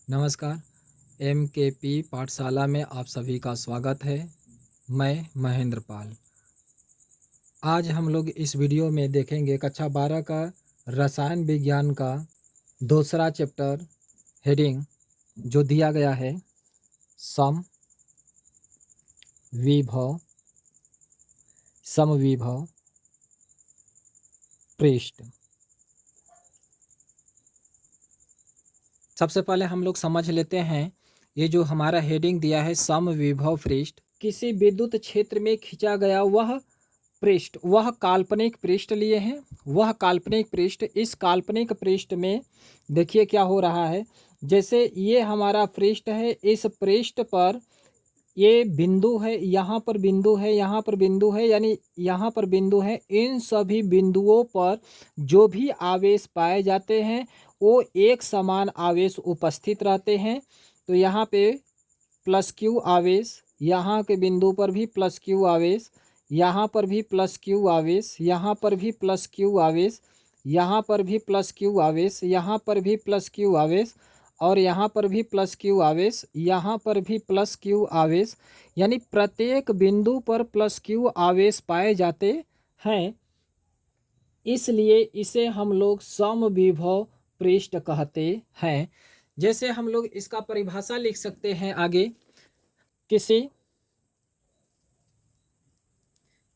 नमस्कार। एमकेपी पाठशाला में आप सभी का स्वागत है। मैं महेंद्र पाल। आज हम लोग इस वीडियो में देखेंगे कक्षा 12 का रसायन विज्ञान का दूसरा चैप्टर हेडिंग जो दिया गया है समविभव समविभव पृष्ठ। सबसे पहले हम लोग समझ लेते हैं ये जो हमारा हेडिंग दिया है समविभव पृष्ठ, किसी विद्युत क्षेत्र में खींचा गया वह पृष्ठ, वह काल्पनिक पृष्ठ लिए हैं। वह काल्पनिक पृष्ठ, इस काल्पनिक पृष्ठ में देखिए क्या हो रहा है। जैसे ये हमारा पृष्ठ है, इस पृष्ठ पर ये बिंदु है, यहाँ पर बिंदु है, यहाँ पर बिंदु है, यानी यहाँ पर बिंदु है। इन सभी बिंदुओं पर जो भी आवेश पाए जाते हैं वो एक समान आवेश उपस्थित रहते हैं। तो यहाँ पे प्लस क्यू आवेश, यहाँ के बिंदु पर भी प्लस क्यू आवेश, यहाँ पर भी प्लस क्यू आवेश, यहाँ पर भी प्लस क्यू आवेश, यहाँ पर भी प्लस क्यू आवेश, यहाँ पर भी प्लस क्यू आवेश, और यहाँ पर भी प्लस क्यू आवेश, यहाँ पर भी प्लस क्यू आवेश, यानी प्रत्येक बिंदु पर प्लस क्यू आवेश पाए जाते हैं। इसलिए इसे हम लोग समविभव पृष्ठ कहते हैं। जैसे हम लोग इसका परिभाषा लिख सकते हैं आगे, किसी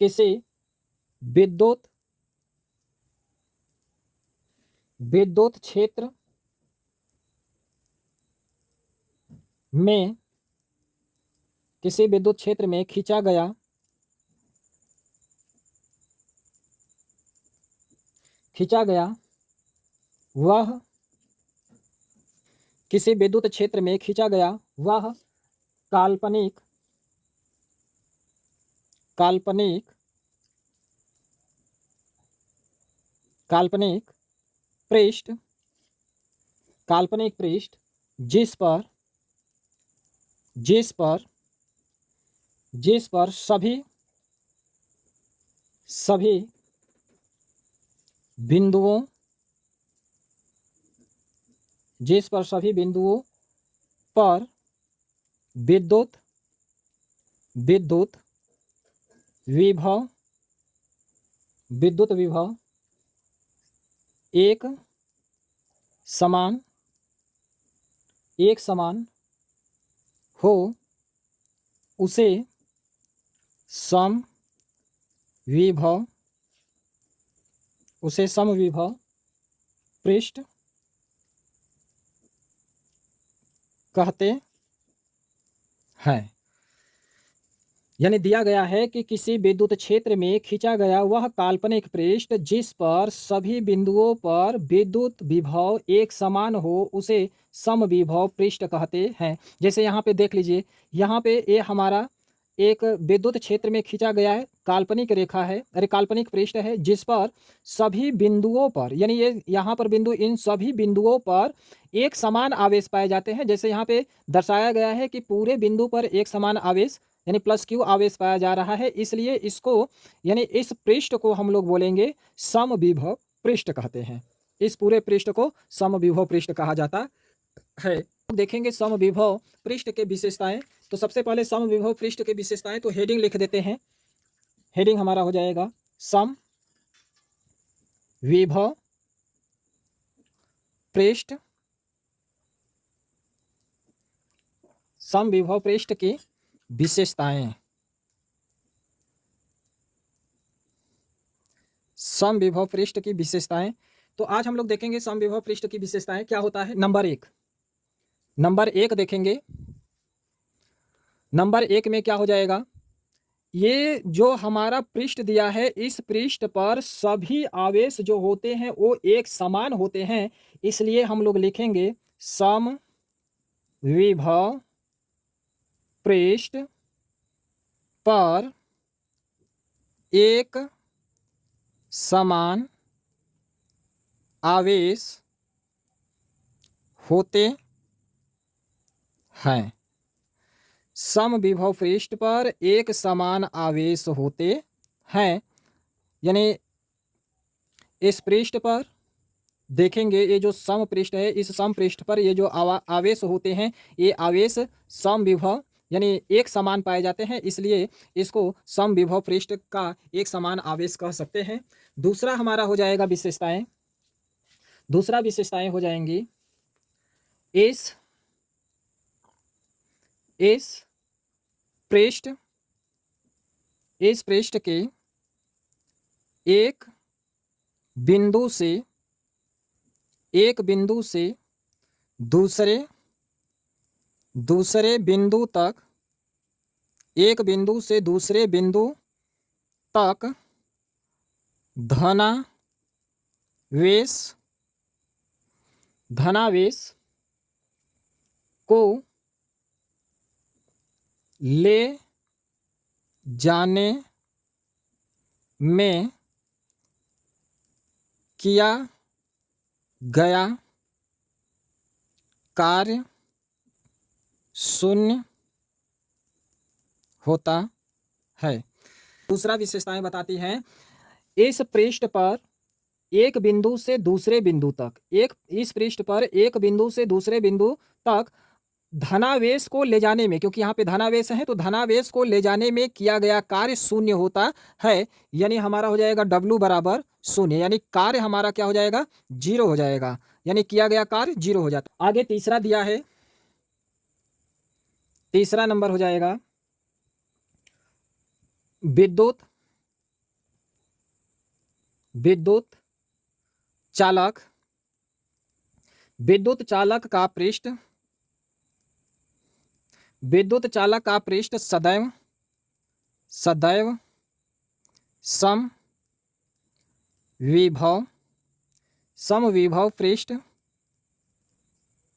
किसी विद्युत विद्युत क्षेत्र में, किसी विद्युत क्षेत्र में खींचा गया वह, किसी विद्युत क्षेत्र में खींचा गया वह काल्पनिक काल्पनिक काल्पनिक पृष्ठ काल्पनिक पृष्ठ जिस पर जिस पर जिस पर सभी सभी बिंदुओं जिस पर सभी बिंदुओं पर विद्युत विद्युत विभव विद्युत विभव एक समान हो उसे समविभव पृष्ठ कहते हैं। यानी दिया गया है कि किसी विद्युत क्षेत्र में खींचा गया वह काल्पनिक पृष्ठ जिस पर सभी बिंदुओं पर विद्युत विभव एक समान हो उसे समविभव पृष्ठ कहते हैं। जैसे यहाँ पे देख लीजिए, यहाँ पे ये हमारा एक विद्युत क्षेत्र में खींचा गया है काल्पनिक रेखा है, अरे काल्पनिक पृष्ठ है जिस पर सभी बिंदुओं पर, यानी ये यहाँ पर बिंदु, इन सभी बिंदुओं पर एक समान आवेश पाए जाते हैं। जैसे यहाँ पे दर्शाया गया है कि पूरे बिंदु पर एक समान आवेश यानी प्लस क्यू आवेश पाया जा रहा है, इसलिए इसको यानी इस पृष्ठ को हम लोग बोलेंगे समविभव पृष्ठ कहते हैं। इस पूरे पृष्ठ को समविभव पृष्ठ कहा जाता है। देखेंगे समविभव पृष्ठ के विशेषताएं। तो सबसे पहले समविभव पृष्ठ के विशेषताएं, तो हेडिंग लिख देते हैं। हेडिंग हमारा हो जाएगा समविभव पृष्ठ, समविभव पृष्ठ की विशेषताएं। समविभव पृष्ठ की विशेषताएं, तो आज हम लोग देखेंगे समविभव पृष्ठ की विशेषताएं क्या होता है। नंबर एक देखेंगे। नंबर एक में क्या हो जाएगा, ये जो हमारा पृष्ठ दिया है इस पृष्ठ पर सभी आवेश जो होते हैं वो एक समान होते हैं, इसलिए हम लोग लिखेंगे समविभव पृष्ठ पर एक समान आवेश होते हैं। समविभव पृष्ठ पर एक समान आवेश होते हैं, यानी इस पृष्ठ पर देखेंगे ये जो सम पृष्ठ है, इस सम पृष्ठ पर ये जो आवेश होते हैं, ये आवेश सम विभव यानी एक समान पाए जाते हैं, इसलिए इसको सम विभव पृष्ठ का एक समान आवेश कह सकते हैं। दूसरा हमारा हो जाएगा विशेषताएं। दूसरा विशेषताएं हो जाएंगी इस पृष्ठ इस पृष्ठ के एक बिंदु से दूसरे बिंदु तक, एक बिंदु से दूसरे बिंदु तक धनावेश को ले जाने में किया गया कार्य शून्य होता है। दूसरा विशेषताएं बताती हैं इस पृष्ठ पर एक बिंदु से दूसरे बिंदु तक, इस पृष्ठ पर एक बिंदु से दूसरे बिंदु तक धनावेश को ले जाने में, क्योंकि यहाँ पे धनावेश है तो धनावेश को ले जाने में किया गया कार्य शून्य होता है, यानी हमारा हो जाएगा W बराबर शून्य, यानी कार्य हमारा क्या हो जाएगा, 0 हो जाएगा, यानी किया गया कार्य 0 हो जाता। आगे तीसरा दिया है, तीसरा नंबर हो जाएगा विद्युत चालक का पृष्ठ सदैव सम विभव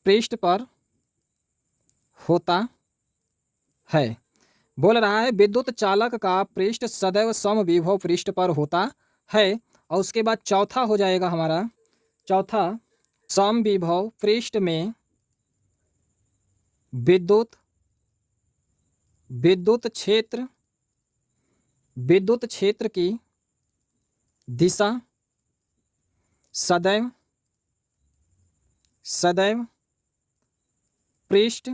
पृष्ठ पर होता है। बोल रहा है विद्युत चालक का पृष्ठ सदैव सम विभव पृष्ठ पर होता है। और उसके बाद चौथा हो जाएगा हमारा, चौथा सम विभव पृष्ठ में विद्युत क्षेत्र की दिशा सदैव पृष्ठ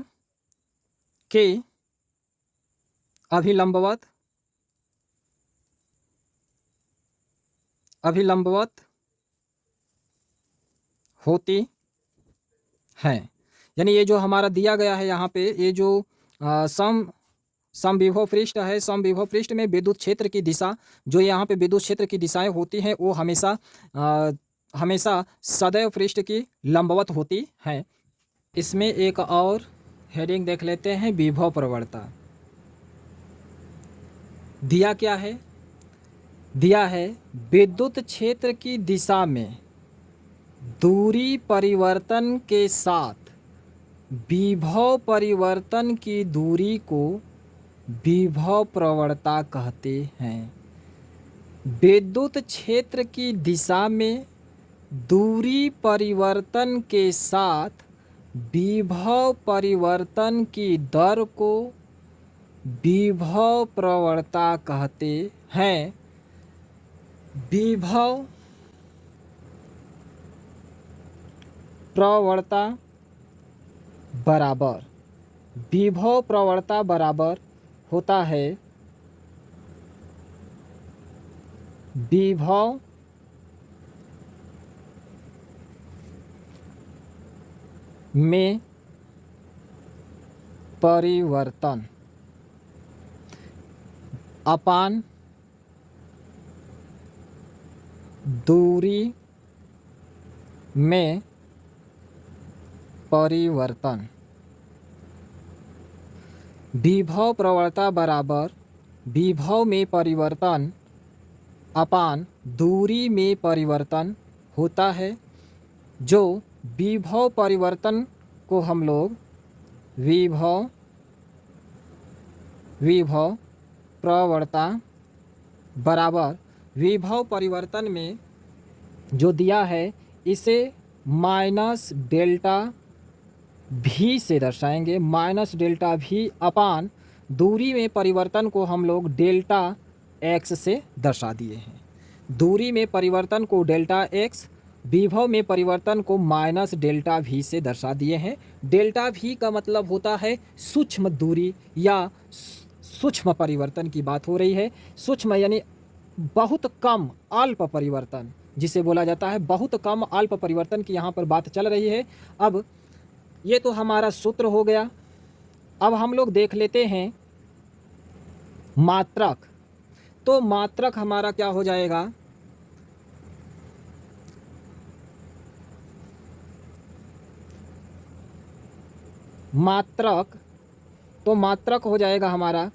के अभिलंबवत होती है। यानी ये जो हमारा दिया गया है यहाँ पे, ये जो समविभव पृष्ठ है, समविभव पृष्ठ में विद्युत क्षेत्र की दिशा, जो यहाँ पे विद्युत क्षेत्र की दिशाएं होती हैं वो हमेशा सदैव पृष्ठ की लंबवत होती हैं। इसमें एक और हेडिंग देख लेते हैं, विभव प्रवणता। दिया क्या है, दिया है विद्युत क्षेत्र की दिशा में दूरी परिवर्तन के साथ विभव परिवर्तन की दूरी को विभव प्रवणता कहते हैं। विद्युत क्षेत्र की दिशा में दूरी परिवर्तन के साथ विभव परिवर्तन की दर को विभव प्रवणता कहते हैं। विभव प्रवणता बराबर होता है विभव में परिवर्तन अपान दूरी में परिवर्तन। विभव प्रवणता बराबर विभव में परिवर्तन अपान दूरी में परिवर्तन होता है। जो विभव परिवर्तन को हम लोग विभव प्रवणता बराबर विभव परिवर्तन में जो दिया है इसे माइनस डेल्टा भी से दर्शाएंगे। माइनस डेल्टा भी अपान दूरी में परिवर्तन को हम लोग डेल्टा एक्स से दर्शा दिए हैं। दूरी में परिवर्तन को डेल्टा एक्स विभव में परिवर्तन को माइनस डेल्टा वी से दर्शा दिए हैं। डेल्टा वी का मतलब होता है सूक्ष्म दूरी या सूक्ष्म परिवर्तन की बात हो रही है। सूक्ष्म यानी बहुत कम अल्प परिवर्तन, जिसे बोला जाता है बहुत कम अल्प परिवर्तन की यहाँ पर बात चल रही है। अब ये तो हमारा सूत्र हो गया। अब हम लोग देख लेते हैं मात्रक। तो मात्रक हमारा क्या हो जाएगा, मात्रक, तो मात्रक हो जाएगा हमारा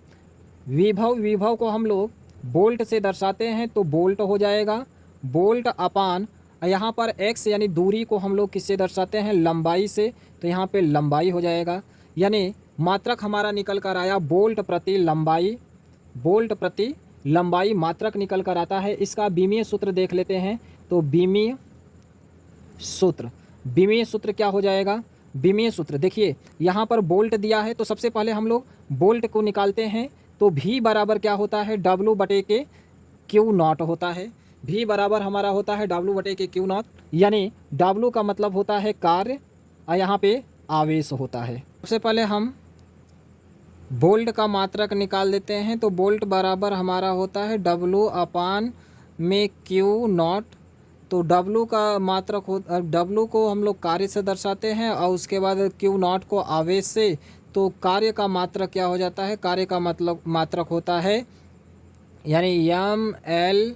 विभव। विभव को हम लोग बोल्ट से दर्शाते हैं तो बोल्ट हो जाएगा, बोल्ट अपान यहाँ पर x यानी दूरी को हम लोग किससे दर्शाते हैं, लंबाई से, तो यहाँ पे लंबाई हो जाएगा। यानी मात्रक हमारा निकल कर आया बोल्ट प्रति लंबाई, बोल्ट प्रति लंबाई मात्रक निकल कर आता है। इसका बीमीय सूत्र देख लेते हैं। तो बीमीय सूत्र, बीमीय सूत्र क्या हो जाएगा, बीमीय सूत्र देखिए यहाँ पर बोल्ट दिया है तो सबसे पहले हम लोग बोल्ट को निकालते हैं। तो v बराबर क्या होता है, W बटे के क्यू नॉट होता है। v बराबर हमारा होता है W बटे के क्यू नॉट, यानी W का मतलब होता है कार्य और यहाँ पे आवेश होता है। सबसे पहले हम बोल्ट का मात्रक निकाल देते हैं। तो बोल्ट बराबर हमारा होता है W अपान में क्यू नॉट। तो W का मात्रक हो, W को हम लोग कार्य से दर्शाते हैं और उसके बाद क्यू नॉट को आवेश से। तो कार्य का मात्रक क्या हो जाता है, कार्य का मतलब मात्रक होता है यानी ml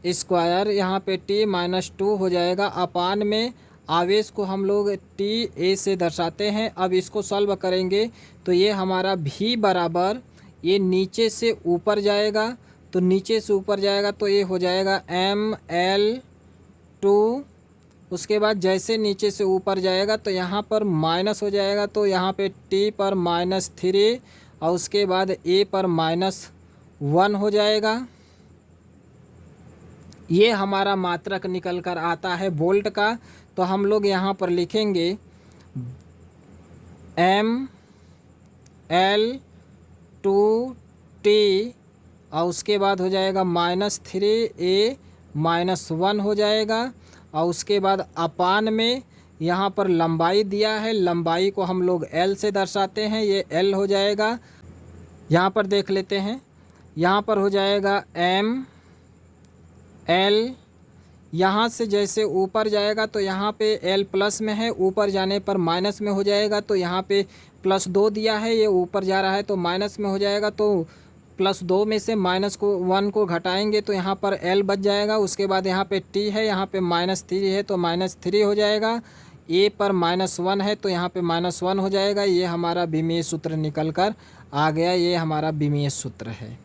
स्क्वायर, यहाँ पे t-2 हो जाएगा अपान में आवेश को हम लोग ta से दर्शाते हैं। अब इसको सॉल्व करेंगे तो ये हमारा v बराबर, ये नीचे से ऊपर जाएगा, तो नीचे से ऊपर जाएगा तो ये हो जाएगा ml2। उसके बाद जैसे नीचे से ऊपर जाएगा तो यहाँ पर माइनस हो जाएगा, तो यहाँ पे t पर -3 और उसके बाद a पर -1 हो जाएगा। ये हमारा मात्रक निकल कर आता है बोल्ट का। तो हम लोग यहाँ पर लिखेंगे ml2t और उसके बाद हो जाएगा -3a -1 हो जाएगा और उसके बाद अपान में यहाँ पर लंबाई दिया है, लंबाई को हम लोग l से दर्शाते हैं, ये l हो जाएगा। यहाँ पर देख लेते हैं, यहाँ पर हो जाएगा l, यहाँ से जैसे ऊपर जाएगा तो यहाँ पे l प्लस में है, ऊपर जाने पर माइनस में हो जाएगा। तो यहाँ पे +2 दिया है, ये ऊपर जा रहा है तो माइनस में हो जाएगा। तो +2 में से -1 को घटाएंगे तो यहाँ पर l बच जाएगा। उसके बाद यहाँ पे t है, यहाँ पे -3 है तो -3 हो जाएगा। a पर -1 है तो यहाँ पे -1 हो जाएगा। ये हमारा बीमीय सूत्र निकल कर आ गया, ये हमारा बीमीय सूत्र है।